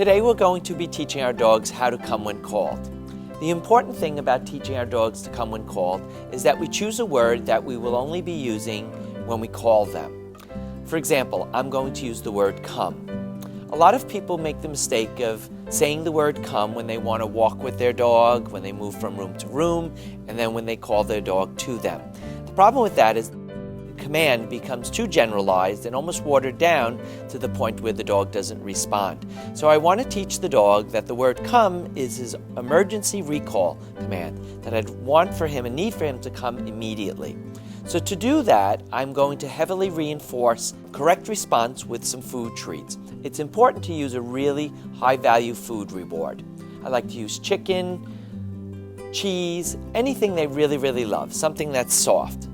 Today we're going to be teaching our dogs how to come when called. The important thing about teaching our dogs to come when called is that we choose a word that we will only be using when we call them. For example, I'm going to use the word come. A lot of people make the mistake of saying the word come when they want to walk with their dog, when they move from room to room, and then when they call their dog to them. The problem with that is the command becomes too generalized and almost watered down to the point where the dog doesn't respond. So I want to teach the dog that the word come is his emergency recall command, that I'd want for him and need for him to come immediately. So to do that, I'm going to heavily reinforce correct response with some food treats. It's important to use a really high-value food reward. I like to use chicken, cheese, anything they really love, something that's soft.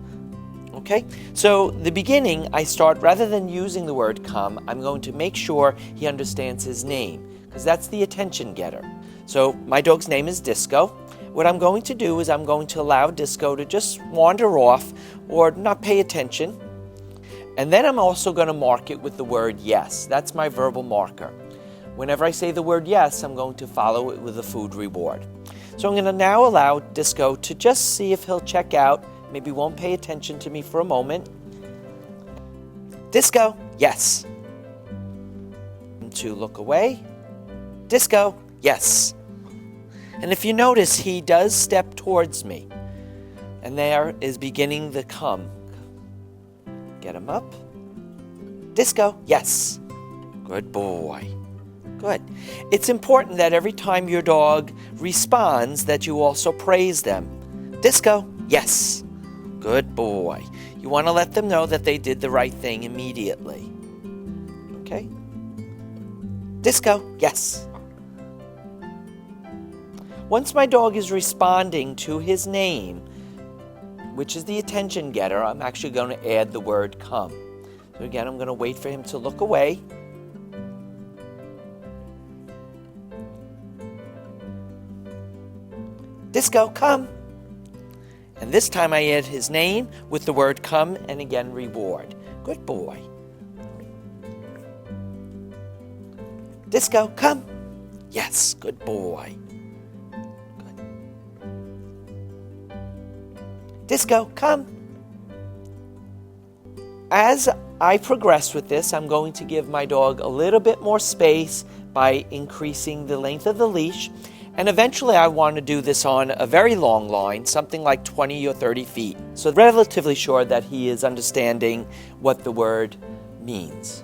Okay, so the beginning, I start, rather than using the word come, I'm going to make sure he understands his name, because that's the attention getter. So my dog's name is Disco. What I'm going to do is I'm going to allow Disco to just wander off or not pay attention. And then I'm also going to mark it with the word yes. That's my verbal marker. Whenever I say the word yes, I'm going to follow it with a food reward. So I'm going to now allow Disco to just see if he'll check out. Maybe won't pay attention to me for a moment. Disco, yes. To look away. Disco, yes. And if you notice, he does step towards me. And there is beginning the come. Get him up. Disco, yes. Good boy. Good. It's important that every time your dog responds that you also praise them. Disco, yes. Good boy. You want to let them know that they did the right thing immediately. Okay? Disco, yes. Once my dog is responding to his name, which is the attention getter, I'm actually going to add the word come. So again, I'm going to wait for him to look away. Disco, come. And this time I add his name with the word come and again reward. Good boy. Disco, come. Yes, good boy. Good. Disco, come. As I progress with this, I'm going to give my dog a little bit more space by increasing the length of the leash. And eventually I want to do this on a very long line, something like 20 or 30 feet. So relatively sure that he is understanding what the word means.